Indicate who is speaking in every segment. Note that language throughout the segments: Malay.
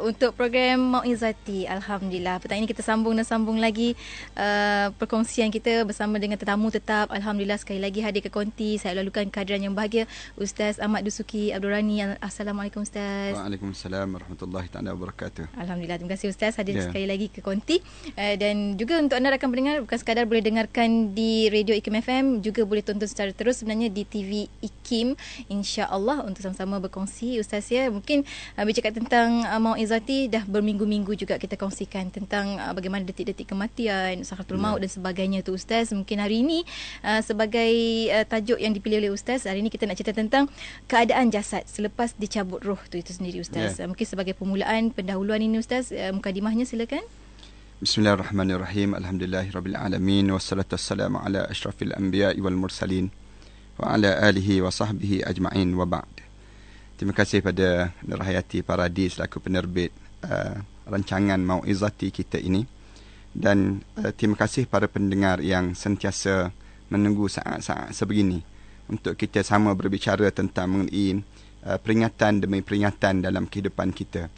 Speaker 1: untuk program Mau'izati. Alhamdulillah. Petang ini kita sambung lagi perkongsian kita bersama dengan tetamu tetap. Alhamdulillah sekali lagi hadir ke Konti. Saya lalukan kehadiran yang bahagia Ustaz Ahmad Dusuki Abdul Rani. Assalamualaikum Ustaz.
Speaker 2: Waalaikumsalam warahmatullahi taala wabarakatuh.
Speaker 1: Alhamdulillah. Terima kasih Ustaz hadir sekali lagi ke Konti. Dan juga untuk anda rakan pendengar, bukan sekadar boleh dengarkan di Radio IKIM FM, juga boleh tonton secara terus sebenarnya di TV IKIM, insya-Allah, untuk sama-sama berkongsi Ustaz ya. Mungkin bercakap tentang Mau'izati dah berminggu-minggu juga kita kongsikan tentang bagaimana detik-detik kematian, sakratul maut dan sebagainya tu Ustaz. Mungkin hari ini sebagai tajuk yang dipilih oleh Ustaz, hari ini kita nak cerita tentang keadaan jasad selepas dicabut roh tu itu sendiri Ustaz. Mungkin sebagai permulaan pendahuluan ini Ustaz, mukadimahnya silakan.
Speaker 2: Bismillahirrahmanirrahim. Alhamdulillahirabbil alamin wassalatu wassalamu ala asyrafil anbiya'i wal mursalin wa ala alihi wa sahbihi ajma'in wa ba'd. Terima kasih pada Nur Hayati Paradi selaku penerbit rancangan Mau'izati kita ini, dan terima kasih para pendengar yang sentiasa menunggu saat-saat sebegini untuk kita sama berbicara tentang mengenai peringatan demi peringatan dalam kehidupan kita.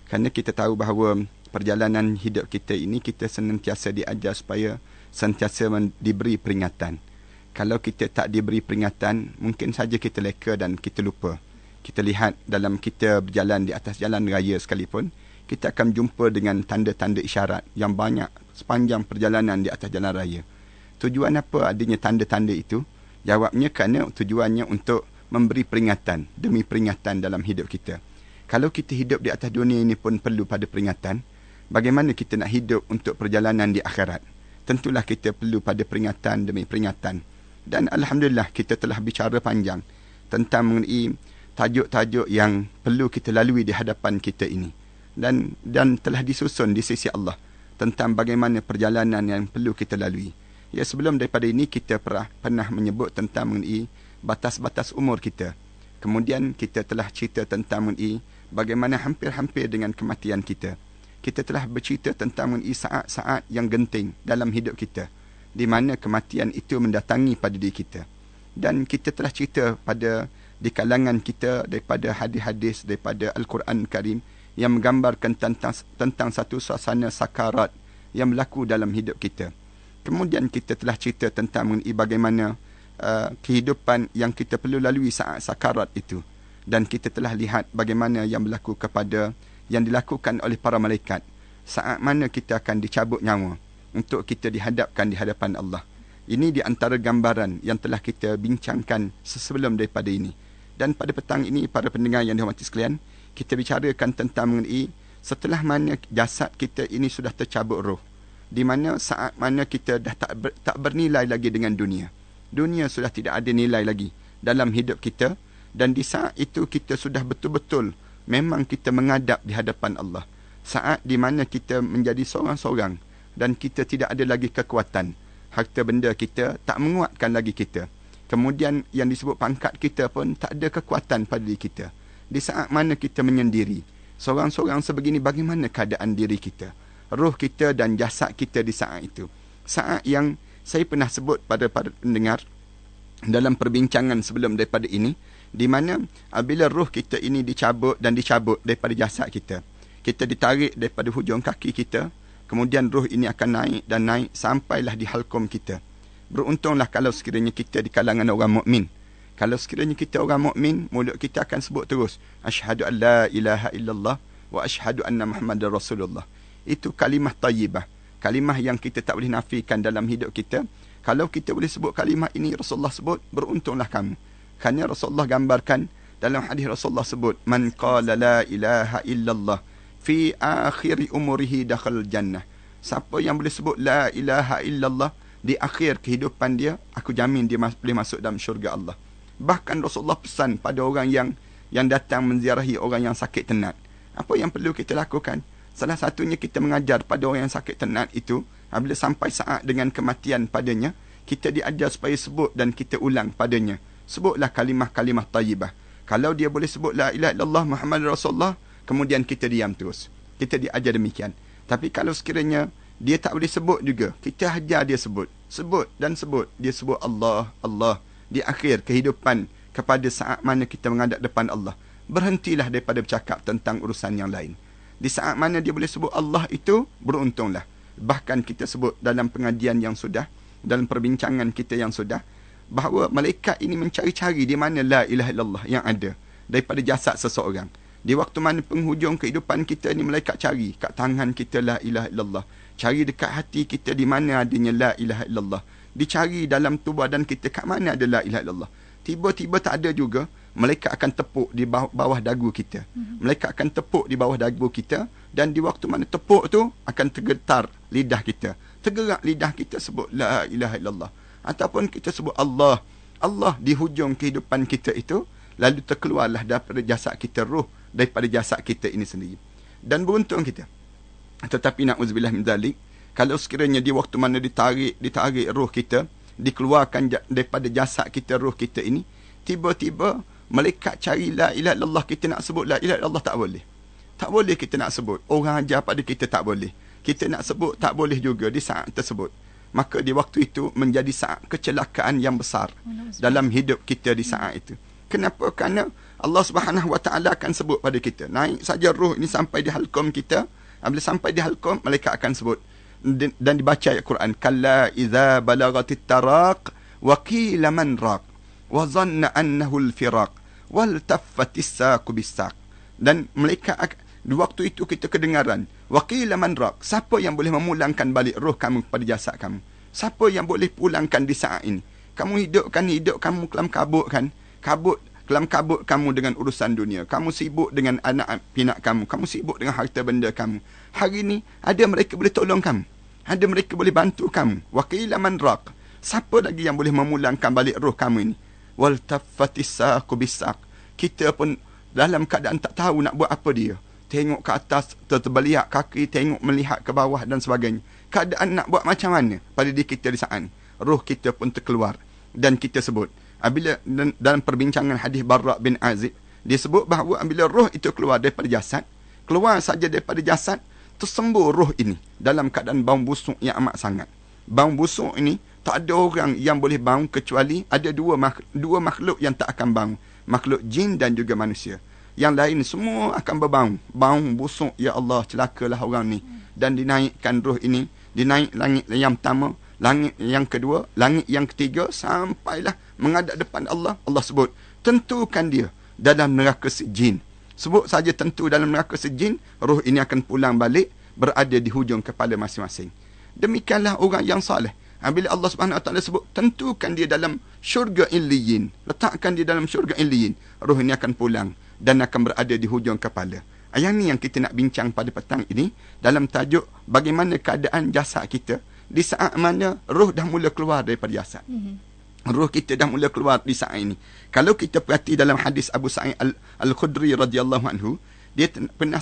Speaker 2: Kerana kita tahu bahawa perjalanan hidup kita ini kita senantiasa diajar supaya sentiasa diberi peringatan. Kalau kita tak diberi peringatan, mungkin saja kita leka dan kita lupa. Kita lihat dalam kita berjalan di atas jalan raya sekalipun, kita akan jumpa dengan tanda-tanda isyarat yang banyak sepanjang perjalanan di atas jalan raya. Tujuan apa adanya tanda-tanda itu? Jawabnya kerana tujuannya untuk memberi peringatan demi peringatan dalam hidup kita. Kalau kita hidup di atas dunia ini pun perlu pada peringatan, bagaimana kita nak hidup untuk perjalanan di akhirat? Tentulah kita perlu pada peringatan demi peringatan. Dan Alhamdulillah kita telah bicara panjang tentang mengenai tajuk-tajuk yang perlu kita lalui di hadapan kita ini. Dan telah disusun di sisi Allah tentang bagaimana perjalanan yang perlu kita lalui. Ya, sebelum daripada ini kita pernah menyebut tentang mengenai batas-batas umur kita. Kemudian kita telah cerita tentang mengenai bagaimana hampir-hampir dengan kematian kita. Kita telah bercerita tentang mengenai saat-saat yang genting dalam hidup kita, di mana kematian itu mendatangi pada diri kita. Dan kita telah cerita di kalangan kita daripada hadis-hadis daripada Al-Quran Karim yang menggambarkan tentang satu suasana sakarat yang berlaku dalam hidup kita. Kemudian kita telah cerita tentang mengenai bagaimana kehidupan yang kita perlu lalui saat sakarat itu. Dan kita telah lihat bagaimana yang berlaku yang dilakukan oleh para malaikat saat mana kita akan dicabut nyawa untuk kita dihadapkan di hadapan Allah. Ini di antara gambaran yang telah kita bincangkan sebelum daripada ini. Dan pada petang ini, para pendengar yang dihormati sekalian, kita bicarakan tentang mengenai setelah mana jasad kita ini sudah tercabut roh, di mana saat mana kita dah tak bernilai lagi dengan dunia. Dunia sudah tidak ada nilai lagi dalam hidup kita, dan di saat itu kita sudah betul-betul memang kita menghadap di hadapan Allah. Saat di mana kita menjadi seorang-seorang dan kita tidak ada lagi kekuatan. Harta benda kita tak menguatkan lagi kita. Kemudian yang disebut pangkat kita pun tak ada kekuatan pada diri kita. Di saat mana kita menyendiri, seorang-seorang sebegini, bagaimana keadaan diri kita, roh kita dan jasad kita di saat itu. Saat yang saya pernah sebut pada para pendengar dalam perbincangan sebelum daripada ini, di mana apabila roh kita ini dicabut daripada jasad kita, kita ditarik daripada hujung kaki kita, kemudian roh ini akan naik dan naik sampailah di halkum kita. Beruntunglah kalau sekiranya kita di kalangan orang mukmin. Kalau sekiranya kita orang mukmin, mulut kita akan sebut terus, asyhadu an la ilaha illallah wa asyhadu anna Muhammadar Rasulullah. Itu kalimah tayyibah, kalimah yang kita tak boleh nafikan dalam hidup kita. Kalau kita boleh sebut kalimah ini, Rasulullah sebut, beruntunglah kamu. Kerana Rasulullah gambarkan dalam hadis, Rasulullah sebut, man qala la ilaha illallah fi akhir umurihi dakhal jannah. Siapa yang boleh sebut la ilaha illallah di akhir kehidupan dia, aku jamin dia boleh masuk dalam syurga Allah. Bahkan Rasulullah pesan pada orang yang datang menziarahi orang yang sakit tenat, apa yang perlu kita lakukan? Salah satunya kita mengajar pada orang yang sakit tenat itu, apabila sampai saat dengan kematian padanya, kita diajar supaya sebut dan kita ulang padanya, sebutlah kalimah-kalimah tayyibah. Kalau dia boleh sebut la ilaha illallah Muhammad Rasulullah, kemudian kita diam terus. Kita diajar demikian. Tapi kalau sekiranya dia tak boleh sebut juga, kita ajar dia sebut. Sebut dan sebut. Dia sebut Allah, Allah. Di akhir kehidupan, kepada saat mana kita menghadap depan Allah, berhentilah daripada bercakap tentang urusan yang lain. Di saat mana dia boleh sebut Allah itu, beruntunglah. Bahkan kita sebut dalam pengajian yang sudah, dalam perbincangan kita yang sudah, bahawa malaikat ini mencari-cari di mana la ilaha illallah yang ada daripada jasad seseorang. Di waktu mana penghujung kehidupan kita ni, malaikat cari kat tangan kita la ilaha illallah. Cari dekat hati kita di mana adanya la ilaha illallah. Dicari dalam tubuh badan kita kat mana ada la ilaha illallah. Tiba-tiba tak ada juga, malaikat akan tepuk di bawah dagu kita. Malaikat akan tepuk di bawah dagu kita, dan di waktu mana tepuk tu akan tergetar lidah kita. Tergerak lidah kita sebut la ilaha illallah. Ataupun kita sebut Allah. Allah di hujung kehidupan kita itu, lalu terkeluarlah daripada jasad kita roh, daripada jasad kita ini sendiri. Dan beruntung kita. Tetapi na'udzubillah min zalik, kalau sekiranya di waktu mana ditarik roh kita, dikeluarkan daripada jasad kita, roh kita ini, tiba-tiba malaikat cari la ilaha illallah, kita nak sebut la ilaha illallah tak boleh. Tak boleh kita nak sebut. Orang ajar pada kita tak boleh. Kita nak sebut tak boleh juga di saat tersebut. Maka di waktu itu menjadi saat kecelakaan yang besar dalam hidup kita di saat itu. Kenapa? Kerana Allah Subhanahu Wa Taala akan sebut pada kita. Naik saja roh ini sampai di halqum kita. Bila sampai di halqum, malaikat akan sebut. Dan dibaca ayat Quran, kalla idza balagatit taraq wa qila man raq wa dhanna annahu al-firaq wal taffatis saq bis-saq. Dan malaikat di waktu itu kita kedengaran, wa qila man raq, siapa yang boleh memulangkan balik roh kamu kepada jasad kamu? Siapa yang boleh pulangkan di saat ini? Kamu hidup kamu kelam kabut kan? Kelam kabut kamu dengan urusan dunia. Kamu sibuk dengan anak pinak kamu. Kamu sibuk dengan harta benda kamu. Hari ini ada mereka boleh tolong kamu. Ada mereka boleh bantu kamu. Wa qila man raq. Siapa lagi yang boleh memulangkan balik roh kamu ini? Wal taffatis saq bis-saq. Kita pun dalam keadaan tak tahu nak buat apa dia. Tengok ke atas, terbeliak kaki, tengok melihat ke bawah dan sebagainya. Keadaan nak buat macam mana pada diri kita di saat ini. Roh kita pun terkeluar. Dan kita sebut, apabila dalam perbincangan hadis Barra' bin Azib, dia sebut bahawa apabila roh itu keluar daripada jasad, keluar saja daripada jasad, tersembuh roh ini dalam keadaan bau busuk yang amat sangat. Bau busuk ini tak ada orang yang boleh bau kecuali ada dua makhluk yang tak akan bau. Makhluk jin dan juga manusia. Yang lain semua akan berbau. Bau busuk, ya Allah, celakalah orang ni. Dan dinaikkan roh ini, dinaik langit yang pertama, langit yang kedua, langit yang ketiga, sampailah menghadap depan Allah. Allah sebut, tentukan dia dalam neraka sijin. Sebut saja tentu dalam neraka sijin, roh ini akan pulang balik, berada di hujung kepala masing-masing. Demikianlah orang yang saleh. Bila Allah Subhanahu Wa Taala sebut, tentukan dia dalam syurga Illiyin, letakkan dia dalam syurga Illiyin, roh ini akan pulang dan akan berada di hujung kepala. Yang ni yang kita nak bincang pada petang ini dalam tajuk bagaimana keadaan jasad kita di saat mana roh dah mula keluar daripada jasad. Roh kita dah mula keluar di saat ini. Kalau kita perhati dalam hadis Abu Sa'id Al-Khudri radhiyallahu anhu, dia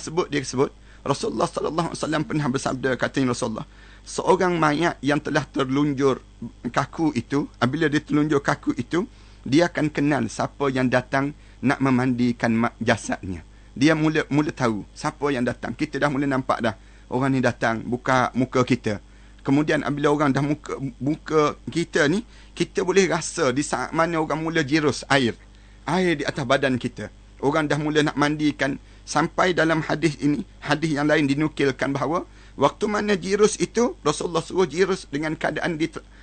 Speaker 2: sebut Rasulullah sallallahu alaihi wasallam pernah bersabda, katanya Rasulullah, seorang mayat yang telah terlunjur kaku itu, apabila dia terlunjur kaku itu, dia akan kenal siapa yang datang nak memandikan jasadnya. Dia mula tahu siapa yang datang. Kita dah mula nampak dah orang ni datang buka muka kita. Kemudian apabila orang dah buka kita ni, kita boleh rasa di saat mana orang mula jirus air di atas badan kita. Orang dah mula nak mandikan. Sampai dalam hadis ini, hadis yang lain dinukilkan bahawa waktu mana jirus itu, Rasulullah suruh jirus dengan keadaan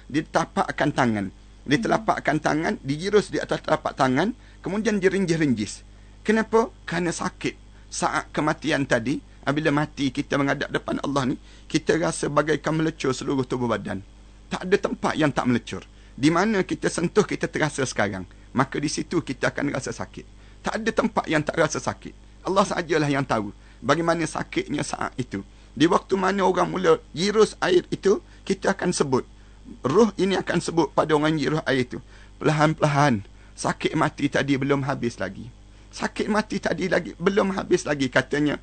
Speaker 2: ditapakkan tangan. Ditelapakkan tangan, dijirus di atas telapak tangan, kemudian dirinjis-rinjis. Kenapa? Kerana sakit. Saat kematian tadi, apabila mati kita menghadap depan Allah ni, kita rasa bagaikan melecur seluruh tubuh badan. Tak ada tempat yang tak melecur. Di mana kita sentuh, kita terasa sekarang. Maka di situ kita akan rasa sakit. Tak ada tempat yang tak rasa sakit. Allah sahajalah yang tahu bagaimana sakitnya saat itu. Di waktu mana orang mula jirus air itu, kita akan sebut. Roh ini akan sebut pada orang jirus air itu. Perlahan-perlahan, sakit mati tadi belum habis lagi. Sakit mati tadi lagi belum habis lagi, katanya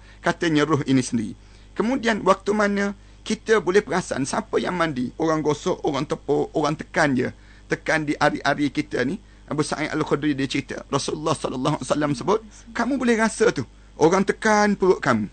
Speaker 2: roh ini sendiri. Kemudian waktu mana kita boleh perasan siapa yang mandi. Orang gosok, orang tepuk, orang tekan je. Tekan di ari-ari kita ni. Abu Sa'id Al-Khudri dia cerita, Rasulullah sallallahu alaihi wasallam sebut, kamu boleh rasa tu, orang tekan perut kamu,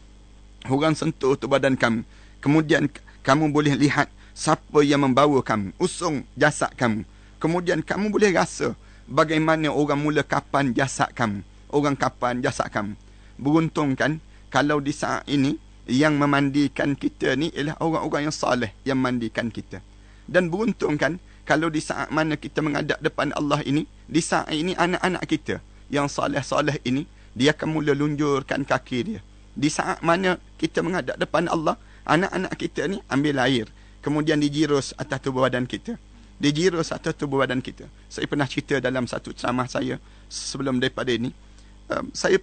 Speaker 2: orang sentuh tu badan kamu. Kemudian kamu boleh lihat siapa yang membawa kamu, usung jasad kamu. Kemudian kamu boleh rasa bagaimana orang mula kapan jasad kamu. Orang kapan jasad kamu. Beruntung kan, kalau di saat ini yang memandikan kita ni ialah orang-orang yang saleh yang mandikan kita. Dan beruntung kan kalau di saat mana kita menghadap depan Allah ini, di saat ini anak-anak kita yang saleh-saleh ini, dia akan mula lunjurkan kaki dia. Di saat mana kita menghadap depan Allah, anak-anak kita ni ambil air, kemudian dijirus atas tubuh badan kita. Dijirus atas tubuh badan kita. Saya pernah cerita dalam satu ceramah saya sebelum daripada ini, saya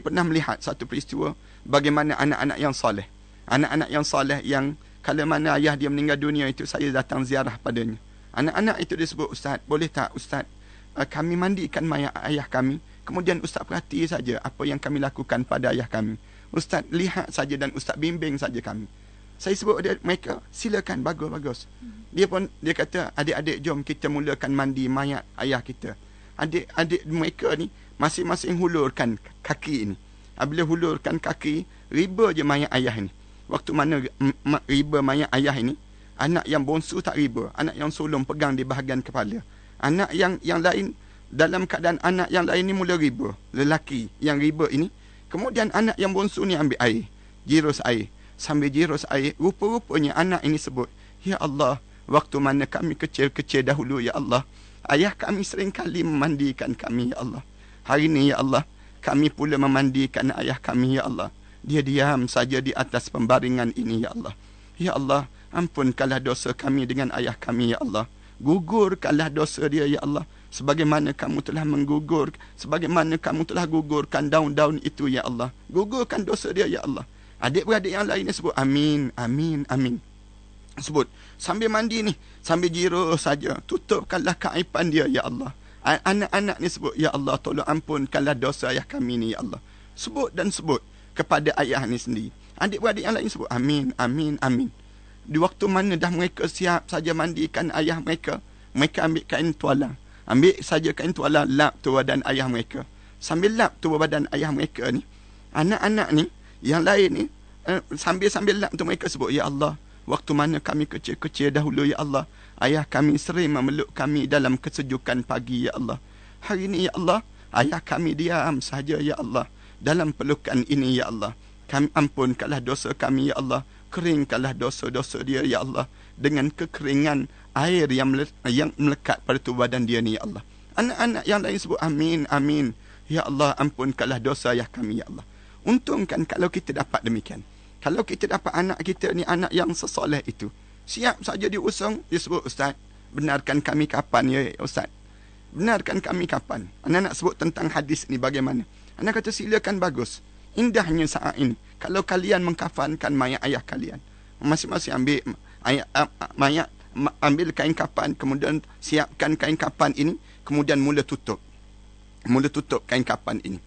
Speaker 2: pernah melihat satu peristiwa bagaimana anak-anak yang soleh. Anak-anak yang soleh yang kalau mana ayah dia meninggal dunia itu, saya datang ziarah padanya. Anak-anak itu disebut, "Ustaz, boleh tak Ustaz, kami mandikan mayat ayah kami, kemudian Ustaz perhati saja apa yang kami lakukan pada ayah kami. Ustaz lihat saja dan Ustaz bimbing saja kami." Saya sebut mereka, silakan, bagus. Dia kata, "Adik-adik, jom kita mulakan mandi mayat ayah kita." Adik-adik mereka ni masing-masing hulurkan kaki ini. Apabila hulurkan kaki, riba je mayat ayah ini. Waktu mana riba mayat ayah ini, anak yang bongsu tak riba, anak yang sulung pegang di bahagian kepala. Anak yang lain, dalam keadaan anak yang lain ni mula riba, lelaki yang riba ini, kemudian anak yang bongsu ni ambil air, jirus air. Sambil jirus air, rupa-rupanya anak ini sebut, "Ya Allah, waktu mana kami kecil-kecil dahulu, ya Allah, ayah kami sering kali memandikan kami, ya Allah. Hari ni, ya Allah, kami pula memandikan ayah kami, ya Allah. Dia diam saja di atas pembaringan ini, ya Allah. Ya Allah, ampunkanlah dosa kami dengan ayah kami, ya Allah. Gugurkanlah dosa dia, ya Allah. Sebagaimana kamu telah sebagaimana kamu telah gugurkan daun-daun itu, ya Allah. Gugurkan dosa dia, ya Allah." Adik-beradik yang lain ni sebut, "Amin, amin, amin." Sebut, sambil mandi ni, sambil jirus saja, tutupkanlah keaiban dia, ya Allah. Anak-anak ni sebut, "Ya Allah, tolong ampunkanlah dosa ayah kami ni, ya Allah." Sebut dan sebut kepada ayah ni sendiri. Adik-beradik yang lain sebut, "Amin, amin, amin." Di waktu mana dah mereka siap saja mandikan ayah mereka, mereka ambil kain tuala. Ambil saja kain tuala, lap tubuh badan ayah mereka. Sambil lap tubuh badan ayah mereka ni, anak-anak ni, yang lain ni, sambil lap tu mereka sebut, "Ya Allah, waktu mana kami kecil-kecil dahulu, ya Allah, ayah kami sering memeluk kami dalam kesejukan pagi, ya Allah. Hari ni, ya Allah, ayah kami diam saja, ya Allah, dalam pelukan ini, ya Allah. Kami ampunkanlah dosa kami, ya Allah. Keringkanlah dosa-dosa dia, ya Allah, dengan kekeringan air yang melekat pada tubuh badan dia ni, ya Allah." Anak-anak yang lain sebut, "Amin, amin. Ya Allah, ampunkanlah dosa ayah kami, ya Allah." Untung kan kalau kita dapat demikian. Kalau kita dapat anak kita ni, anak yang sesoleh itu, siap saja diusung, dia sebut, "Ustaz, benarkan kami kapan, ya Ustaz? Benarkan kami kapan?" Anak-anak sebut tentang hadis ni bagaimana. Anak kata, "Silakan, bagus. Indahnya saat ini, kalau kalian mengkafankan mayat ayah kalian, masing-masing ambil mayat, ambil kain kafan, kemudian siapkan kain kafan ini, kemudian mula tutup kain kafan ini.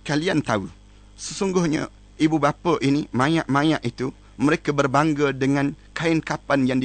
Speaker 2: Kalian tahu, sesungguhnya ibu bapa ini, mayat-mayat itu, mereka berbangga dengan kain kafan yang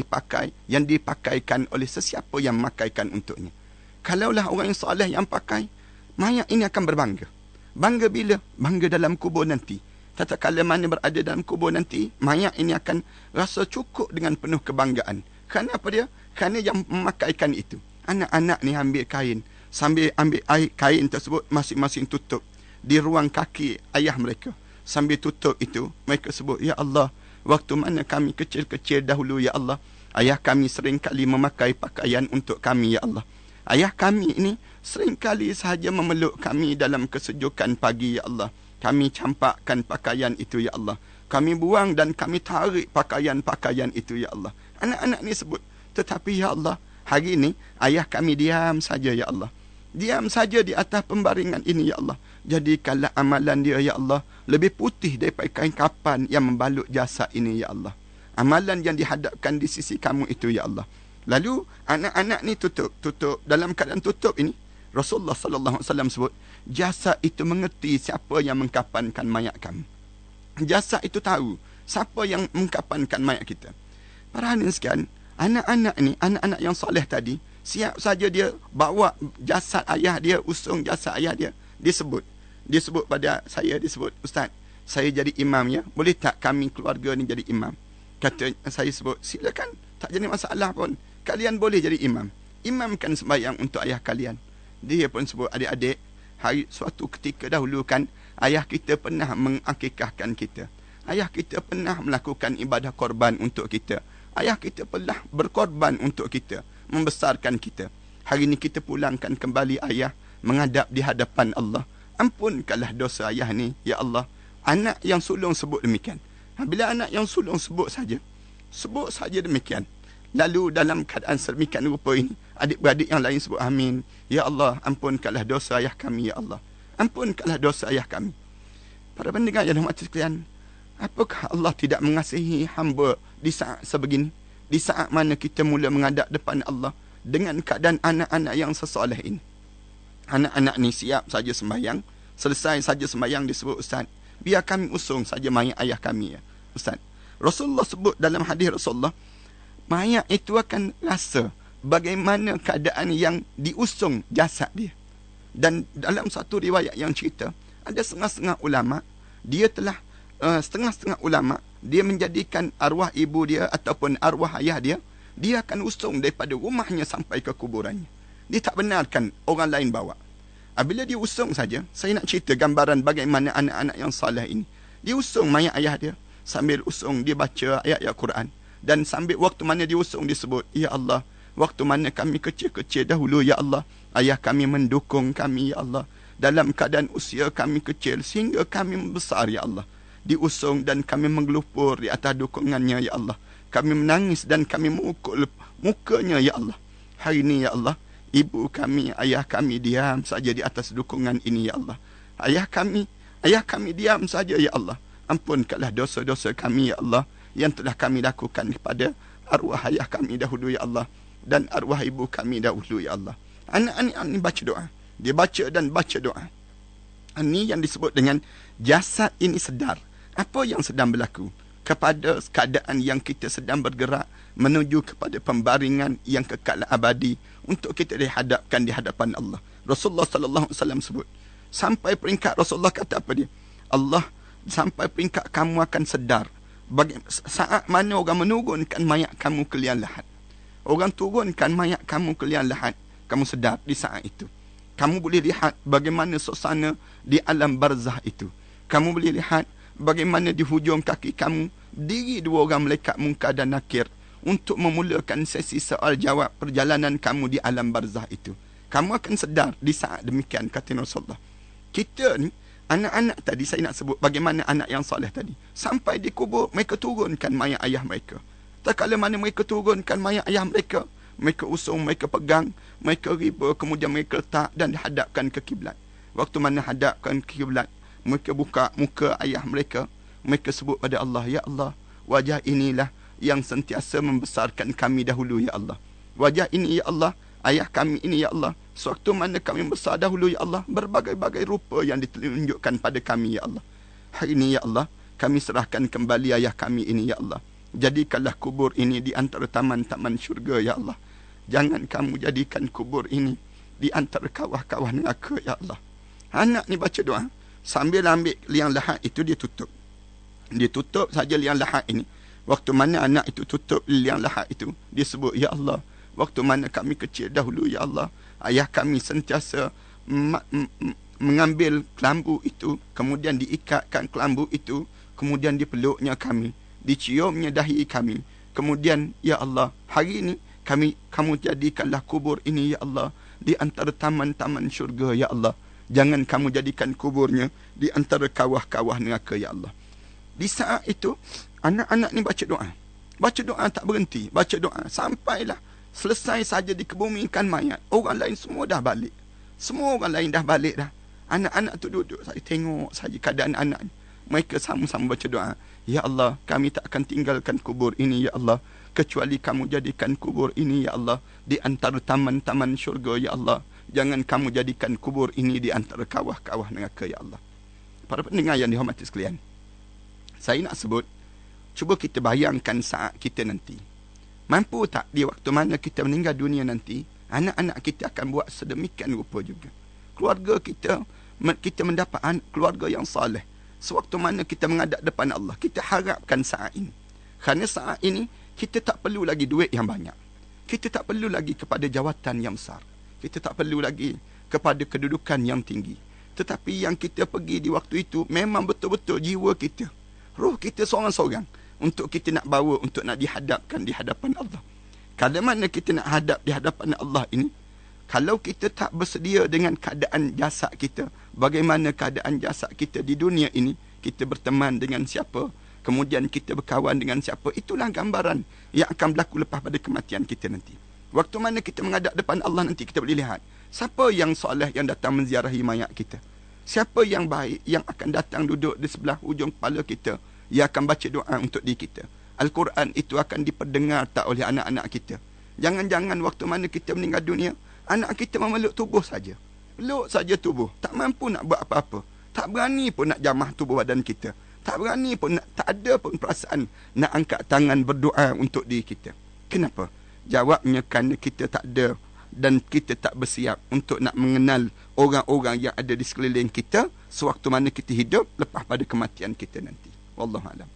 Speaker 2: dipakaikan oleh sesiapa yang memakaikan untuknya. Kalaulah orang yang soleh yang pakai, mayat ini akan berbangga. Bangga bila? Bangga dalam kubur nanti. Tatkala mana berada dalam kubur nanti, mayat ini akan rasa cukup dengan penuh kebanggaan. Kerana apa dia? Kerana yang memakaikan itu. Anak-anak ni ambil kain, sambil ambil air kain tersebut, masing-masing tutup di ruang kaki ayah mereka. Sambil tutup itu, mereka sebut, "Ya Allah, waktu mana kami kecil-kecil dahulu, ya Allah, ayah kami sering kali memakai pakaian untuk kami, ya Allah. Ayah kami ini sering kali sahaja memeluk kami dalam kesejukan pagi, ya Allah. Kami campakkan pakaian itu, ya Allah. Kami buang dan kami tarik pakaian-pakaian itu, ya Allah." Anak-anak ni sebut, "Tetapi, ya Allah, hari ini ayah kami diam saja, ya Allah. Diam saja di atas pembaringan ini, ya Allah. Jadikanlah amalan dia, ya Allah, lebih putih daripada kain kafan yang membalut jasad ini, ya Allah. Amalan yang dihadapkan di sisi kamu itu, ya Allah." Lalu anak-anak ni tutup dalam keadaan tutup ini, Rasulullah sallallahu alaihi wasallam sebut, jasad itu mengerti siapa yang mengkafankan mayat kami. Jasad itu tahu siapa yang mengkafankan mayat kita. Para hadirin sekalian, anak-anak ni, anak-anak yang soleh tadi, siap saja dia bawa jasad ayah dia, usung jasad ayah dia. Dia sebut pada saya, "Ustaz, saya jadi imam, ya. Boleh tak kami keluarga ni jadi imam?" Kata saya sebut, "Silakan, tak jadi masalah pun. Kalian boleh jadi imam. Imamkan sembahyang untuk ayah kalian." Dia pun sebut, "Adik-adik, suatu ketika dahulu kan ayah kita pernah mengakikahkan kita. Ayah kita pernah melakukan ibadah korban untuk kita. Ayah kita pernah berkorban untuk kita, membesarkan kita. Hari ini kita pulangkan kembali ayah menghadap di hadapan Allah. Ampunkanlah dosa ayah ni, ya Allah. Anak yang sulung sebut demikian. Bila anak yang sulung sebut saja demikian. Lalu dalam keadaan sedemikian rupa ini, adik-beradik yang lain sebut amin. Ya Allah, ampunkanlah dosa ayah kami, ya Allah. Ampunkanlah dosa ayah kami. Para pendengar yang hormat sekalian, apakah Allah tidak mengasihi hamba di saat sebegini? Di saat mana kita mula menghadap depan Allah dengan keadaan anak-anak yang sesoleh ini. Anak-anak ni siap saja sembahyang. Selesai saja sembahyang disebut, Ustaz, biar kami usung saja mayat ayah kami, ya Ustaz. Rasulullah sebut dalam hadis Rasulullah, mayat itu akan rasa bagaimana keadaan yang diusung jasad dia. Dan dalam satu riwayat yang cerita, ada setengah-setengah ulama, dia telah setengah-setengah ulama, dia menjadikan arwah ibu dia ataupun arwah ayah dia, dia akan usung daripada rumahnya sampai ke kuburannya. Dia tak benarkan orang lain bawa. Bila dia usung saja, saya nak cerita gambaran bagaimana anak-anak yang saleh ini. Dia usung mayat ayah dia, sambil usung dia baca ayat-ayat Quran. Dan sambil waktu mana dia usung disebut, ya Allah, waktu mana kami kecil-kecil dahulu, ya Allah, ayah kami mendukung kami, ya Allah, dalam keadaan usia kami kecil sehingga kami membesar, ya Allah. Diusung dan kami menggelupur di atas dukungannya, ya Allah. Kami menangis dan kami memukul mukanya, ya Allah. Hari ini, ya Allah, ibu kami, ayah kami diam saja di atas dukungan ini, ya Allah. Ayah kami diam saja, ya Allah. Ampunkanlah dosa-dosa kami, ya Allah, yang telah kami lakukan kepada arwah ayah kami dahulu, ya Allah, dan arwah ibu kami dahulu, ya Allah. Anak-anak ini baca doa. Dia baca dan baca doa. Ini yang disebut dengan jasad ini sedar. Apa yang sedang berlaku? Kepada keadaan yang kita sedang bergerak menuju kepada pembaringan yang kekal abadi untuk kita dihadapkan di hadapan Allah. Rasulullah sallallahu alaihi wasallam sebut, sampai peringkat Rasulullah kata apa dia? Allah, sampai peringkat kamu akan sedar saat mana orang menurunkan mayat kamu ke liang lahat. Orang turunkan mayat kamu ke liang lahat, kamu sedar di saat itu. Kamu boleh lihat bagaimana suasana di alam barzah itu. Kamu boleh lihat bagaimana di hujung kaki kamu diri dua orang malaikat Munkar dan Nakir untuk memulakan sesi soal jawab perjalanan kamu di alam barzah itu. Kamu akan sedar di saat demikian, kata Rasulullah. Kita ni, anak-anak tadi saya nak sebut bagaimana anak yang soleh tadi. Sampai di kubur, mereka turunkan mayat ayah mereka. Tak kala mana mereka turunkan mayat ayah mereka, mereka usung, mereka pegang, mereka riba, kemudian mereka letak dan dihadapkan ke kiblat. Waktu mana hadapkan ke kiblat, mereka buka muka ayah mereka. Mereka sebut pada Allah, ya Allah, wajah inilah yang sentiasa membesarkan kami dahulu, ya Allah. Wajah ini, ya Allah, ayah kami ini, ya Allah, sewaktu mana kami besar dahulu, ya Allah, berbagai-bagai rupa yang ditunjukkan pada kami, ya Allah. Hari ini, ya Allah, kami serahkan kembali ayah kami ini, ya Allah. Jadikanlah kubur ini di antara taman-taman syurga, ya Allah. Jangan kamu jadikan kubur ini di antara kawah-kawah neraka, ya Allah. Anak ni baca doa, sambil ambil liang lahat itu dia tutup. Dia tutup saja liang lahat ini. Waktu mana anak itu tutup liang lahat itu, dia sebut, ya Allah, waktu mana kami kecil dahulu, ya Allah, ayah kami sentiasa mengambil kelambu itu, kemudian diikatkan kelambu itu, kemudian dipeluknya kami, diciumnya dahi kami. Kemudian, ya Allah, hari ini kamu jadikanlah kubur ini, ya Allah, di antara taman-taman syurga, ya Allah. Jangan kamu jadikan kuburnya di antara kawah-kawah neraka, ya Allah. Di saat itu, anak-anak ni baca doa. Baca doa tak berhenti. Baca doa sampailah selesai saja dikebumikan mayat. Orang lain semua dah balik. Semua orang lain dah balik dah. Anak-anak tu duduk. Saya tengok saja keadaan anak ni. Mereka sama-sama baca doa. Ya Allah, kami tak akan tinggalkan kubur ini, ya Allah, kecuali kamu jadikan kubur ini, ya Allah, di antara taman-taman syurga, ya Allah. Jangan kamu jadikan kubur ini di antara kawah-kawah neraka, ya Allah. Para pendengar yang dihormati sekalian, saya nak sebut, cuba kita bayangkan saat kita nanti. Mampu tak di waktu mana kita meninggal dunia nanti, anak-anak kita akan buat sedemikian rupa juga. Keluarga kita mendapat keluarga yang saleh. Sewaktu mana kita menghadap depan Allah, kita harapkan saat ini. Kerana saat ini, kita tak perlu lagi duit yang banyak. Kita tak perlu lagi kepada jawatan yang besar. Kita tak perlu lagi kepada kedudukan yang tinggi. Tetapi yang kita pergi di waktu itu, memang betul-betul jiwa kita. Ruh kita seorang-seorang untuk kita nak bawa, untuk nak dihadapkan di hadapan Allah. Kalau mana kita nak hadap di hadapan Allah ini, kalau kita tak bersedia dengan keadaan jasad kita, bagaimana keadaan jasad kita di dunia ini, kita berteman dengan siapa, kemudian kita berkawan dengan siapa, itulah gambaran yang akan berlaku lepas pada kematian kita nanti. Waktu mana kita menghadap depan Allah nanti, kita boleh lihat siapa yang soleh yang datang menziarahi mayat kita, siapa yang baik yang akan datang duduk di sebelah hujung kepala kita, yang akan baca doa untuk diri kita. Al-Quran itu akan diperdengar tak oleh anak-anak kita. Jangan-jangan waktu mana kita meninggal dunia, anak kita memeluk tubuh saja. Peluk saja tubuh. Tak mampu nak buat apa-apa. Tak berani pun nak jamah tubuh badan kita. Tak berani pun, tak ada pun perasaan nak angkat tangan berdoa untuk diri kita. Kenapa? Jawabnya kerana kita tak ada dan kita tak bersiap untuk nak mengenal orang-orang yang ada di sekeliling kita sewaktu mana kita hidup lepas pada kematian kita nanti. Wallahualam.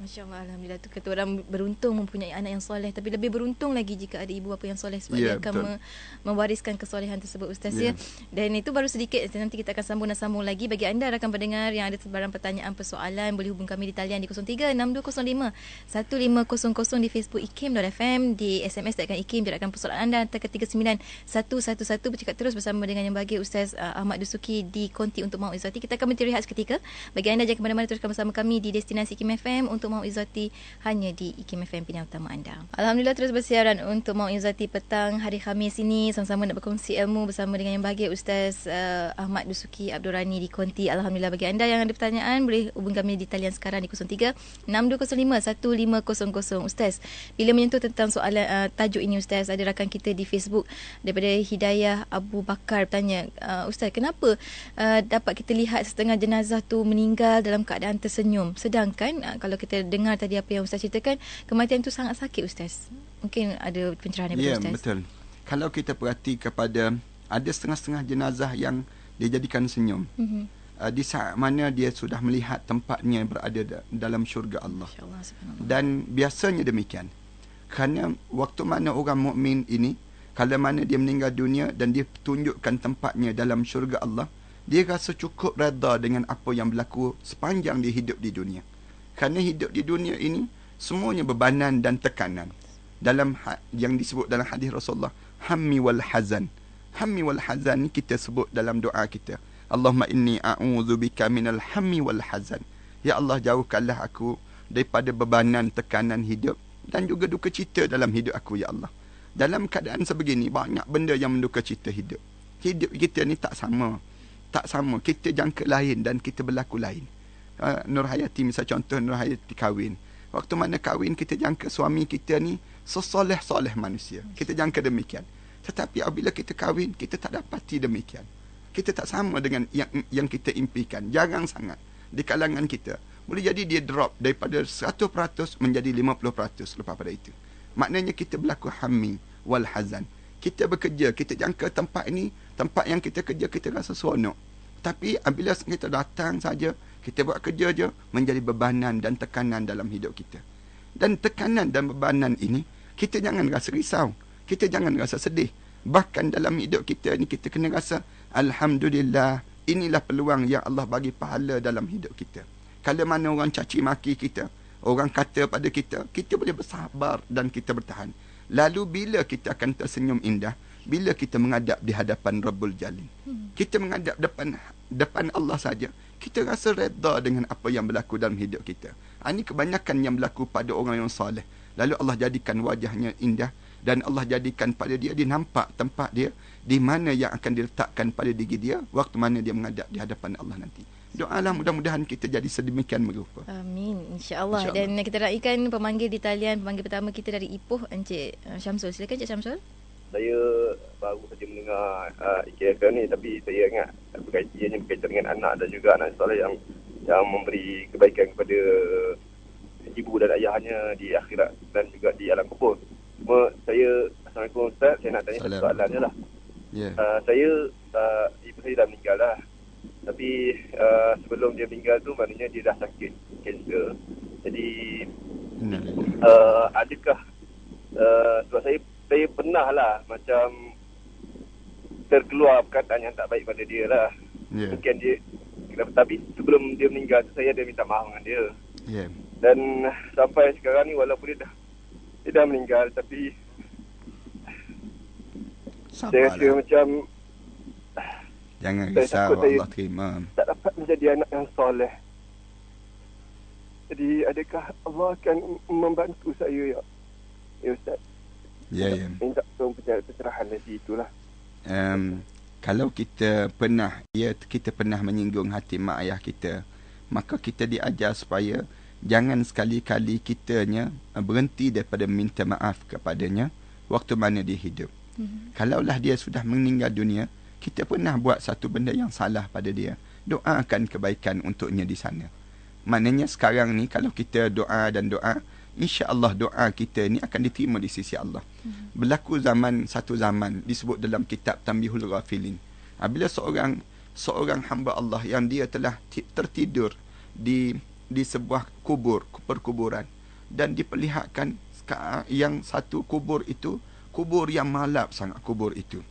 Speaker 1: Masya Allah, Alhamdulillah. Tu kata orang beruntung mempunyai anak yang soleh. Tapi lebih beruntung lagi jika ada ibu bapa yang soleh, sebab dia akan mewariskan kesolehan tersebut, Ustaz. Ya. Dan itu baru sedikit. Nanti kita akan sambung lagi. Bagi anda rakan pendengar yang ada sebarang pertanyaan, persoalan, boleh hubung kami di talian di 03-6205-1500 di Facebook ikim.fm, di SMS takkan ikim, jelaskan persoalan anda hantar ke 39111. Bercakap terus bersama dengan yang bahagia Ustaz Ahmad Dusuki di Konti untuk Mau'izati. Kita akan berhenti rehat seketika. Bagi anda jangan ke mana-mana, teruskan bersama kami di Destinasi Ikim FM untuk Mau'izati hanya di IKIM FM, pilihan utama anda. Alhamdulillah, terus bersiaran untuk Mau'izati petang hari Khamis ini, sama-sama nak berkongsi ilmu bersama dengan yang bahagia Ustaz Ahmad Dusuki Abdul Rani di Konti. Alhamdulillah, bagi anda yang ada pertanyaan boleh hubung kami di talian sekarang di 03-6205-1500. Ustaz, bila menyentuh tentang soalan tajuk ini Ustaz, ada rakan kita di Facebook daripada Hidayah Abu Bakar bertanya, Ustaz, kenapa dapat kita lihat setengah jenazah tu meninggal dalam keadaan tersenyum, sedangkan kalau kita dengar tadi apa yang Ustaz ceritakan, kematian itu sangat sakit, Ustaz. Mungkin ada pencerahan daripada Ustaz.
Speaker 2: Ya, betul. Kalau kita perhati kepada, ada setengah-setengah jenazah yang dijadikan senyum. Di saat mana dia sudah melihat tempatnya berada dalam syurga Allah. Dan biasanya demikian. Kerana waktu mana orang mukmin ini, kalau mana dia meninggal dunia dan dia tunjukkan tempatnya dalam syurga Allah, dia rasa cukup redha dengan apa yang berlaku sepanjang dia hidup di dunia. Kerana hidup di dunia ini semuanya bebanan dan tekanan. Dalam yang disebut dalam hadis Rasulullah, hammi wal hazan. Hammi wal hazan ni kita sebut dalam doa kita. Allahumma inni a'udzubika minal hammi wal hazan. Ya Allah, jauhkanlah aku daripada bebanan, tekanan hidup dan juga duka cita dalam hidup aku, ya Allah. Dalam keadaan sebegini, banyak benda yang menduka cita hidup. Hidup kita ni tak sama. Tak sama. Kita jangka lain dan kita berlaku lain. Nur Hayati misal contoh, Nur Hayati kahwin. Waktu mana kahwin, kita jangka suami kita ni sesoleh-soleh manusia. Kita jangka demikian. Tetapi apabila kita kahwin, kita tak dapati demikian. Kita tak sama dengan yang kita impikan. Jarang sangat di kalangan kita. Boleh jadi dia drop daripada 100% menjadi 50% lepas pada itu. Maknanya kita berlaku hammi wal hazan. Kita bekerja, kita jangka tempat ini, tempat yang kita kerja, kita rasa seronok. Tapi apabila kita datang saja, kita buat kerja je, menjadi bebanan dan tekanan dalam hidup kita. Dan tekanan dan bebanan ini, kita jangan rasa risau. Kita jangan rasa sedih. Bahkan dalam hidup kita ni, kita kena rasa, Alhamdulillah, inilah peluang yang Allah bagi pahala dalam hidup kita. Kalau mana orang caci maki kita, orang kata pada kita, kita boleh bersabar dan kita bertahan. Lalu bila kita akan tersenyum indah? Bila kita menghadap di hadapan Rabbul Jalil. Kita menghadap depan Allah saja, kita rasa redha dengan apa yang berlaku dalam hidup kita. Ini kebanyakan yang berlaku pada orang yang soleh. Lalu Allah jadikan wajahnya indah dan Allah jadikan pada dia nampak tempat dia di mana yang akan diletakkan pada diri dia waktu mana dia menghadap di hadapan Allah nanti. Doalah mudah-mudahan kita jadi sedemikian merupa.
Speaker 1: Amin, insya-Allah. Dan kita raikan pemanggil di talian, pemanggil pertama kita dari Ipoh, Encik Syamsul. Silakan Encik Syamsul.
Speaker 3: Saya baru saja mendengar IKFM ni, tapi saya ingat berkaitan dengan anak dan juga anak soleh yang memberi kebaikan kepada ibu dan ayahnya di akhirat dan juga di alam kubur. Cuma saya, Assalamualaikum Ustaz, saya nak tanya soalan je lah. Ibu saya dah meninggal lah. Tapi sebelum dia meninggal tu maknanya dia dah sakit kanser. Jadi adakah sebab saya pernah lah macam terkeluar perkataan yang tak baik pada dia lah. Mungkin dia, tapi sebelum dia meninggal tu saya ada minta maaf dengan dia.
Speaker 2: Ya.
Speaker 3: Dan sampai sekarang ni walaupun dia dah meninggal, tapi saya rasa macam
Speaker 2: jangan
Speaker 3: saya
Speaker 2: risau,
Speaker 3: takut saya
Speaker 2: Allah terima.
Speaker 3: tak dapat menjadi anak yang soleh. Jadi adakah Allah akan membantu saya ya Ustaz?
Speaker 2: Ya.
Speaker 3: Minta tolong pencerahan dari itulah.
Speaker 2: Kalau kita pernah menyinggung hati mak ayah kita, maka kita diajar supaya jangan sekali-kali kitanya berhenti daripada minta maaf kepadanya waktu mana dia hidup. Kalaulah dia sudah meninggal dunia, kita pernah buat satu benda yang salah pada dia, doakan kebaikan untuknya di sana. Maknanya sekarang ni kalau kita doa, insya-Allah doa kita ni akan diterima di sisi Allah. Berlaku satu zaman disebut dalam kitab Tanbihul Ghafilin. Bila seorang hamba Allah yang dia telah tertidur di sebuah perkuburan, dan diperlihatkan yang satu kubur itu kubur yang malap sangat kubur itu.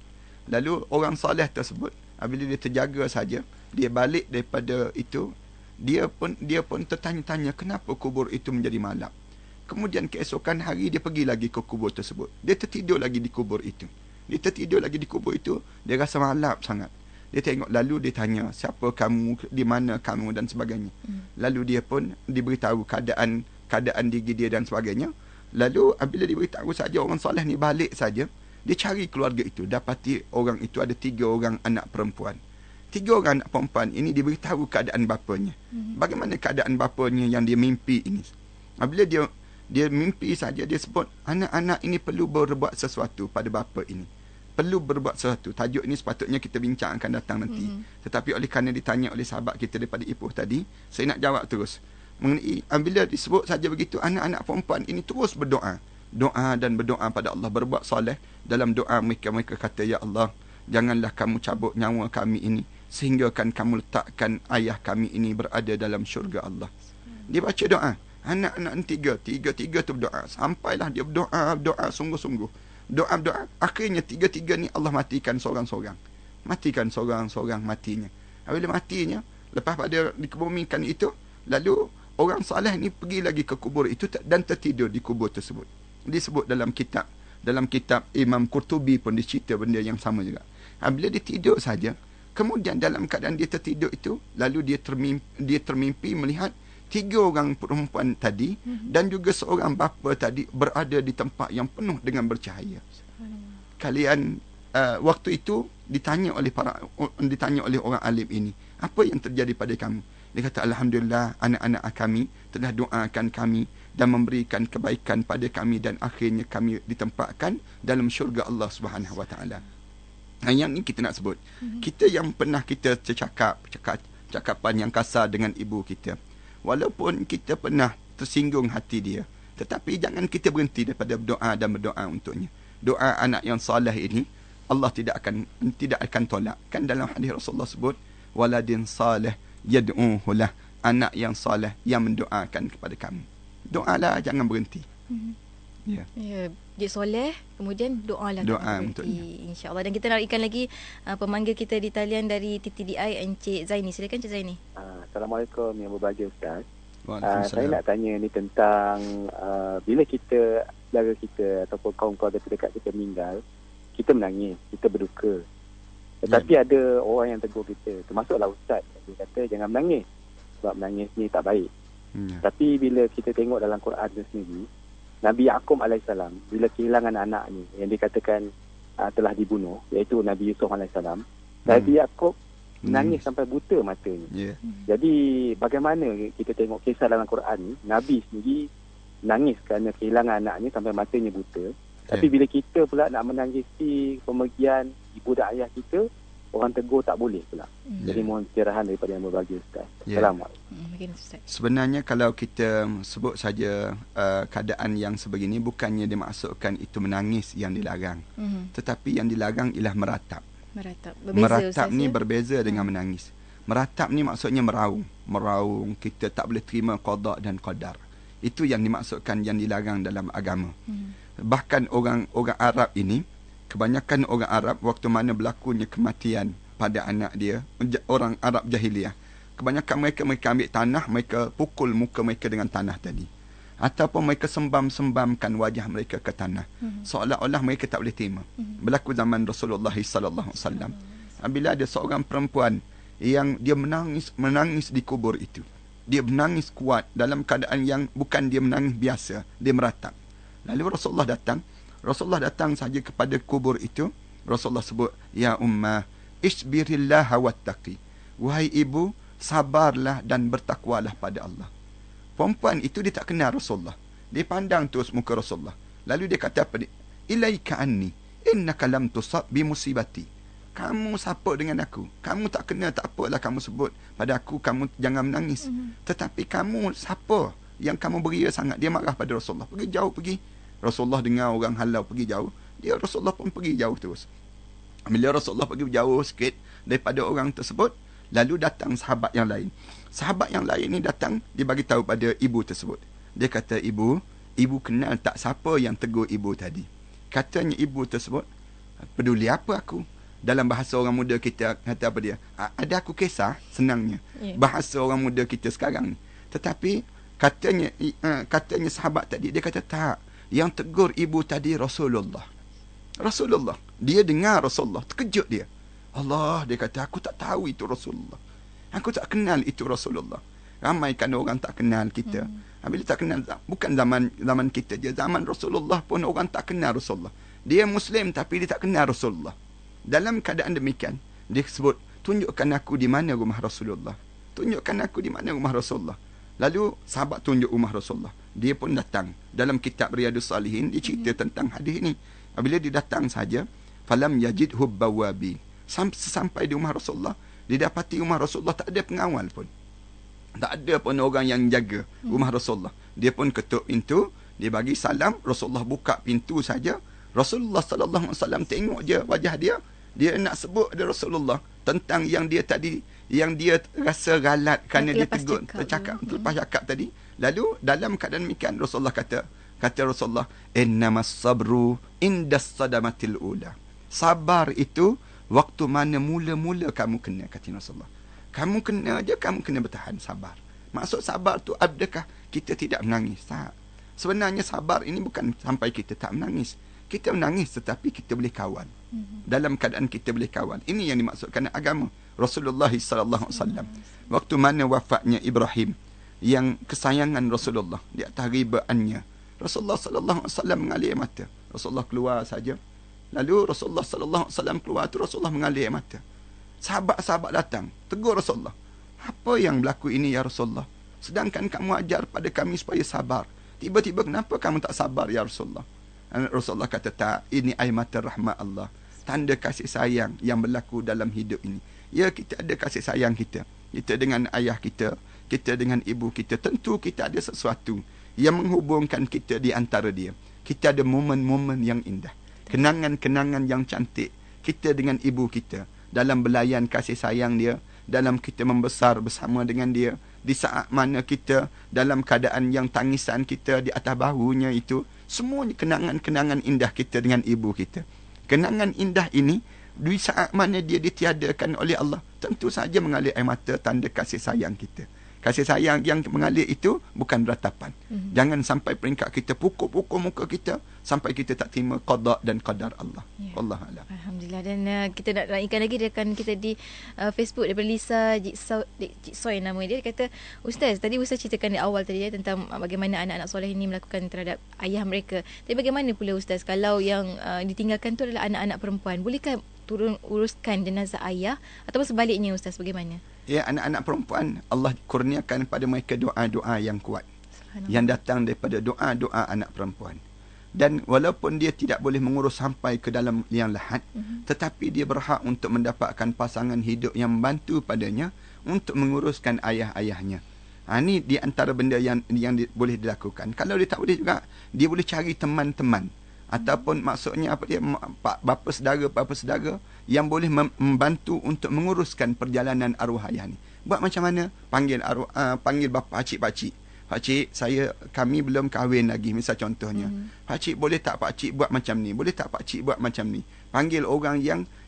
Speaker 2: Lalu orang soleh tersebut bila dia terjaga saja, dia balik daripada itu, dia pun tertanya-tanya kenapa kubur itu menjadi malap. Kemudian keesokan hari dia pergi lagi ke kubur tersebut. Dia tertidur lagi di kubur itu. Dia rasa malap sangat. Dia tengok, lalu dia tanya, siapa kamu, di mana kamu dan sebagainya. Lalu dia pun diberitahu keadaan diri dia dan sebagainya. Lalu bila diberitahu saja, orang soleh ni balik saja, dia cari keluarga itu, dapati orang itu ada 3 orang anak perempuan. 3 orang anak perempuan ini diberitahu keadaan bapanya. Bagaimana keadaan bapanya yang dia mimpi ini? Bila dia mimpi saja, dia sebut anak-anak ini perlu berbuat sesuatu pada bapa ini. Perlu berbuat sesuatu. Tajuk ini sepatutnya kita bincang akan datang nanti. Tetapi oleh kerana ditanya oleh sahabat kita daripada Ipoh tadi, saya nak jawab terus. Mengenai bila disebut saja begitu, anak-anak perempuan ini terus berdoa. Doa dan berdoa pada Allah, berbuat soleh. Dalam doa mereka kata, ya Allah, janganlah kamu cabut nyawa kami ini, sehingga kan kamu letakkan ayah kami ini berada dalam syurga Allah. Dia baca doa. Anak-anak tiga tu berdoa. Sampailah dia berdoa sungguh-sungguh. Doa. Akhirnya 3 ni Allah matikan seorang-seorang. Matinya. Bila matinya, lepas pada dikebumikan itu, lalu orang saleh ni pergi lagi ke kubur itu dan tertidur di kubur tersebut. Disebut dalam kitab Imam Qurtubi pun dicerita benda yang sama juga. Bila dia tidur saja, kemudian dalam keadaan dia tertidur itu, lalu dia termimpi melihat 3 orang perempuan tadi dan juga seorang bapa tadi berada di tempat yang penuh dengan bercahaya. Kalian waktu itu ditanya oleh orang alim ini, apa yang terjadi pada kamu? Dia kata, alhamdulillah, anak-anak kami telah doakan kami dan memberikan kebaikan pada kami, dan akhirnya kami ditempatkan dalam syurga Allah Subhanahu Wa Taala. Yang ni kita nak sebut. Kita yang pernah kita cakapan yang kasar dengan ibu kita, walaupun kita pernah tersinggung hati dia, tetapi jangan kita berhenti daripada berdoa dan berdoa untuknya. Doa anak yang soleh ini Allah tidak akan tolak. Kan dalam hadis Rasulullah sebut, waladin salih yad'uhu lah, anak yang soleh yang mendoakan kepada kamu. Doalah, jangan berhenti. Ya.
Speaker 1: Dia soleh, kemudian doa untuknya, insya-Allah. Dan kita nak ikan lagi pemanggil kita di talian dari TTDI, Encik Zaini. Silakan Encik Zaini.
Speaker 4: Assalamualaikum yang berbahagia Ustaz.
Speaker 2: Waalaikumsalam.
Speaker 4: Saya nak tanya ni tentang bila saudara kita ataupun kaum keluarga terdekat kita meninggal, kita menangis, kita berduka. Tetapi ada orang yang tegur kita, termasuklah Ustaz. Dia kata jangan menangis, sebab menangis ni tak baik. Tapi bila kita tengok dalam Quran tu sendiri, Nabi Yaqub alaihissalam bila kehilangan anaknya yang dikatakan telah dibunuh, iaitu Nabi Yusuf alaihissalam, Nabi Yaqub menangis sampai buta matanya. Jadi bagaimana kita tengok kisah dalam Quran ni, Nabi sendiri menangis kerana kehilangan anaknya sampai matanya buta. Tapi bila kita pula nak menangisi pemergian ibu dan ayah kita, orang tegur tak boleh pula. Jadi mohon pencerahan daripada yang berbahagia Ustaz. Assalamualaikum.
Speaker 2: Sebenarnya kalau kita sebut saja keadaan yang sebegini, bukannya dimaksudkan itu menangis yang dilarang. Tetapi yang dilarang ialah meratap. Meratap ni berbeza dengan menangis. Meratap ni maksudnya meraung. Kita tak boleh terima qada dan qadar. Itu yang dimaksudkan yang dilarang dalam agama. Bahkan orang Arab ini, kebanyakan orang Arab waktu mana berlakunya kematian pada anak dia, orang Arab jahiliah, Kebanyakan mereka ambil tanah, mereka pukul muka mereka dengan tanah tadi. Ataupun mereka sembam-sembamkan wajah mereka ke tanah. Seolah-olah mereka tak boleh terima. Berlaku zaman Rasulullah sallallahu alaihi wasallam. Bila ada seorang perempuan yang dia menangis di kubur itu. Dia menangis kuat dalam keadaan yang bukan dia menangis biasa, dia meratap. Lalu Rasulullah datang saja kepada kubur itu. Rasulullah sebut, "Ya ummah, isbirillaha wattaqi." Wahai ibu, sabarlah dan bertakwalah pada Allah. Perempuan itu dia tak kenal Rasulullah. Dia pandang terus muka Rasulullah. Lalu dia kata apa dia? "Ilaika anni, innaka lam tusab bi musibati." Kamu siapa dengan aku? Kamu tak kenal, tak apalah kamu sebut pada aku, kamu jangan menangis. Tetapi kamu siapa yang kamu beria sangat? Dia marah pada Rasulullah. Pergi jauh, pergi. Rasulullah dengar orang halau pergi jauh. Rasulullah pun pergi jauh terus. Bila Rasulullah pergi jauh sikit daripada orang tersebut, lalu datang sahabat yang lain. Sahabat yang lain ni datang, dia bagi tahu pada ibu tersebut. Dia kata, ibu kenal tak siapa yang tegur ibu tadi? Katanya ibu tersebut, peduli apa aku? Dalam bahasa orang muda kita kata apa dia? Ada aku kisah, senangnya. Bahasa orang muda kita sekarang ni. Tetapi katanya sahabat tadi, dia kata tak. Yang tegur ibu tadi Rasulullah. Dia dengar Rasulullah, terkejut dia. Allah, dia kata, aku tak tahu itu Rasulullah. Aku tak kenal itu Rasulullah. Ramai kan orang tak kenal kita. Bila tak kenal, bukan zaman kita je, zaman Rasulullah pun orang tak kenal Rasulullah. Dia Muslim tapi dia tak kenal Rasulullah. Dalam keadaan demikian, dia sebut, tunjukkan aku di mana rumah Rasulullah. Tunjukkan aku di mana rumah Rasulullah. Lalu sahabat tunjuk rumah Rasulullah. Dia pun datang. Dalam kitab Riyadhus Salihin, dia cerita tentang hadis ni. Bila dia datang saja, falam yajidhu bawabin. Sampai di rumah Rasulullah, dia dapati rumah Rasulullah tak ada pengawal pun. Tak ada pun orang yang jaga rumah Rasulullah. Dia pun ketuk pintu, dia bagi salam, Rasulullah buka pintu saja. Rasulullah sallallahu alaihi wasallam tengok je wajah dia, dia nak sebut ada Rasulullah tentang yang dia tadi, yang dia rasa galat kerana dia tegur terlepas cakap tadi. Lalu dalam keadaan demikian Rasulullah kata Rasulullah, innamas sabru indas sadamatil ula. Sabar itu waktu mana mula-mula kamu kena, kata Rasulullah. Kamu kena je, kamu kena bertahan, sabar. Maksud sabar tu adakah kita tidak menangis? Tak. Sebenarnya sabar ini bukan sampai kita tak menangis. Kita menangis tetapi kita boleh kawal. Dalam keadaan kita boleh kawal. Ini yang dimaksudkan agama. Rasulullah sallallahu alaihi wasallam, waktu mana wafatnya Ibrahim, yang kesayangan Rasulullah di atas ribaannya, Rasulullah sallallahu alaihi wasallam mengalir mata. Rasulullah keluar saja. Lalu Rasulullah sallallahu alaihi wasallam keluar tu, Rasulullah mengalir mata. Sahabat-sahabat datang, tegur Rasulullah. Apa yang berlaku ini ya Rasulullah? Sedangkan kamu ajar pada kami supaya sabar. Tiba-tiba kenapa kamu tak sabar ya Rasulullah? Rasulullah kata, tak, ini air mata rahmat Allah. Tanda kasih sayang yang berlaku dalam hidup ini. Ya, kita ada kasih sayang kita. Kita dengan ayah kita, kita dengan ibu kita. Tentu kita ada sesuatu yang menghubungkan kita di antara dia. Kita ada momen-momen yang indah. Kenangan-kenangan yang cantik. Kita dengan ibu kita. Dalam belayan kasih sayang dia. Dalam kita membesar bersama dengan dia. Di saat mana kita dalam keadaan yang tangisan kita di atas bahunya itu. Semuanya kenangan-kenangan indah kita dengan ibu kita. Kenangan indah ini, di saat mana dia ditiadakan oleh Allah, tentu saja mengalir air mata, tanda kasih sayang kita. Kasih sayang yang mengalir itu bukan ratapan. Jangan sampai peringkat kita pukul-pukul muka kita sampai kita tak terima qada dan qadar Allah. Wallahu a'lam.
Speaker 1: Alhamdulillah. Dan kita nak naikkan lagi rekan kita di Facebook daripada Lisa Jiksoy nama dia. Dia kata, Ustaz, tadi Ustaz ceritakan di awal tadi tentang bagaimana anak-anak soleh ini melakukan terhadap ayah mereka. Tapi bagaimana pula Ustaz kalau yang ditinggalkan tu adalah anak-anak perempuan? Bolehkah turun uruskan jenazah ayah ataupun sebaliknya Ustaz, bagaimana?
Speaker 2: Ya, anak-anak perempuan Allah kurniakan pada mereka doa-doa yang kuat yang datang daripada doa-doa anak perempuan. Dan walaupun dia tidak boleh mengurus sampai ke dalam liang lahat, tetapi dia berhak untuk mendapatkan pasangan hidup yang membantu padanya untuk menguruskan ayah-ayahnya. Ini di antara benda yang boleh dilakukan. Kalau dia tak boleh juga, dia boleh cari teman-teman ataupun maksudnya apa dia, bapa saudara yang boleh membantu untuk menguruskan perjalanan arwah ayah ni. Buat macam mana? Panggil bapa, pakcik, kami belum kahwin lagi, misal contohnya. Pakcik, boleh tak pakcik buat macam ni? Boleh tak pakcik buat macam ni? Panggil orang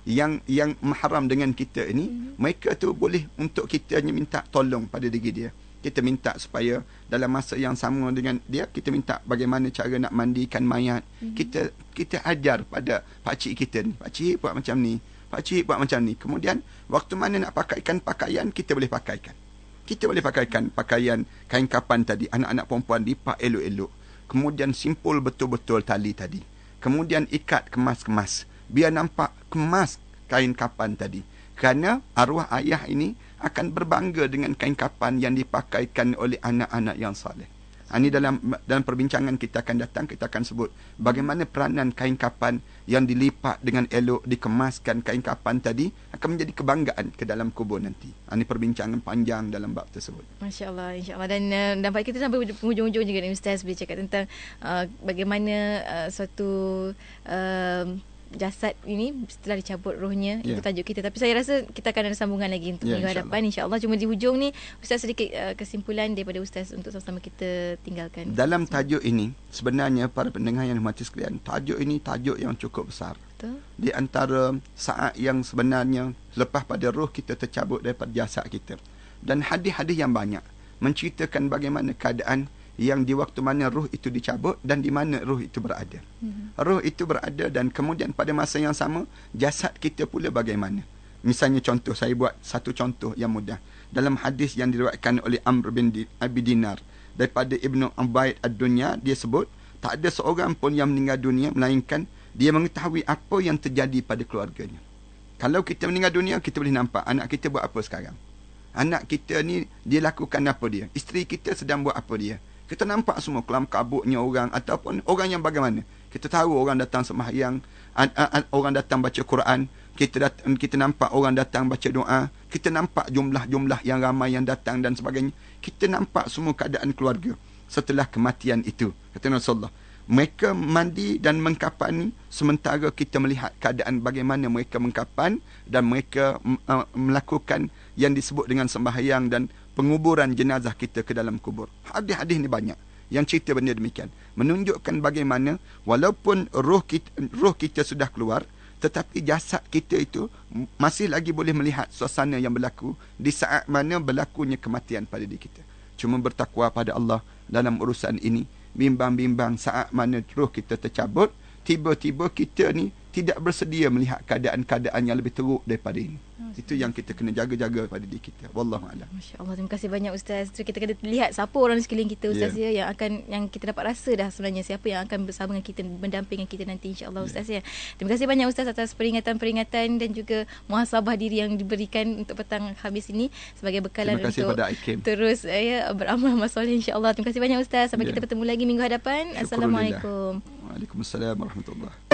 Speaker 2: yang mahram dengan kita ini, mereka tu boleh untuk kita hanya minta tolong pada diri dia. Kita minta supaya dalam masa yang sama dengan dia, kita minta bagaimana cara nak mandikan mayat. Kita ajar pada pakcik kita ni, pakcik buat macam ni, pakcik buat macam ni. Kemudian waktu mana nak pakaikan pakaian, kita boleh pakaikan. Kita boleh pakaikan pakaian kain kapan tadi, anak-anak perempuan lipat elok-elok. Kemudian simpul betul-betul tali tadi. Kemudian ikat kemas-kemas. Biar nampak kemas kain kapan tadi. Kerana arwah ayah ini akan berbangga dengan kain kapan yang dipakaikan oleh anak-anak yang soleh. Ini dalam perbincangan kita akan datang, kita akan sebut bagaimana peranan kain kapan yang dilipat dengan elok, dikemaskan kain kapan tadi akan menjadi kebanggaan ke dalam kubur nanti. Ini perbincangan panjang dalam bab tersebut.
Speaker 1: Masya Allah, insya Allah. Dan dapat kita sampai penghujung-hujung juga ni Ustaz boleh cakap tentang bagaimana suatu jasad ini setelah dicabut rohnya, itu tajuk kita. Tapi saya rasa kita akan ada sambungan lagi untuk minggu hadapan insya-Allah. Cuma di hujung ni Ustaz sedikit kesimpulan daripada Ustaz untuk sama-sama kita tinggalkan.
Speaker 2: Dalam tajuk ini sebenarnya para pendengar yang hormati sekalian, tajuk ini tajuk yang cukup besar. Betul. Di antara saat yang sebenarnya lepas pada roh kita tercabut daripada jasad kita. Dan hadis-hadis yang banyak menceritakan bagaimana keadaan yang di waktu mana roh itu dicabut dan di mana roh itu berada. Roh itu berada dan kemudian pada masa yang sama jasad kita pula bagaimana. Misalnya contoh, saya buat satu contoh yang mudah. Dalam hadis yang diriwayatkan oleh Amr bin Abi Dinar daripada Ibnu Ubaid ad-Dunya, dia sebut tak ada seorang pun yang meninggal dunia melainkan dia mengetahui apa yang terjadi pada keluarganya. Kalau kita meninggal dunia, kita boleh nampak anak kita buat apa sekarang. Anak kita ni dia lakukan apa dia. Isteri kita sedang buat apa dia. Kita nampak semua kelam kabutnya orang ataupun orang yang bagaimana. Kita tahu orang datang sembahyang, orang datang baca Quran, kita nampak orang datang baca doa, kita nampak jumlah-jumlah yang ramai yang datang dan sebagainya. Kita nampak semua keadaan keluarga setelah kematian itu. Kata Rasulullah, mereka mandi dan mengkapani sementara kita melihat keadaan bagaimana mereka mengkapan dan mereka melakukan yang disebut dengan sembahyang dan penguburan jenazah kita ke dalam kubur. Hadis-hadis ni banyak yang cerita benda demikian, menunjukkan bagaimana walaupun roh kita sudah keluar, tetapi jasad kita itu masih lagi boleh melihat suasana yang berlaku di saat mana berlakunya kematian pada diri kita. Cuma bertakwa pada Allah dalam urusan ini. Bimbang-bimbang saat mana roh kita tercabut, tiba-tiba kita ni tidak bersedia melihat keadaan-keadaan yang lebih teruk daripada ini. Itu yang kita kena jaga-jaga pada diri kita. Wallahu a'lam.
Speaker 1: Masya-Allah, terima kasih banyak Ustaz. Kita kena lihat siapa orang di sekeliling kita Ustaz yang kita dapat rasa dah sebenarnya siapa yang akan bersama dengan kita, mendampingi kita nanti insya-Allah Ustaz ya. Terima kasih banyak Ustaz atas peringatan-peringatan dan juga muhasabah diri yang diberikan untuk petang Khamis ini sebagai bekalan untuk terus beramal soleh insya-Allah. Terima kasih banyak Ustaz. Sampai kita bertemu lagi minggu hadapan. Assalamualaikum.
Speaker 2: Waalaikumsalam warahmatullahi.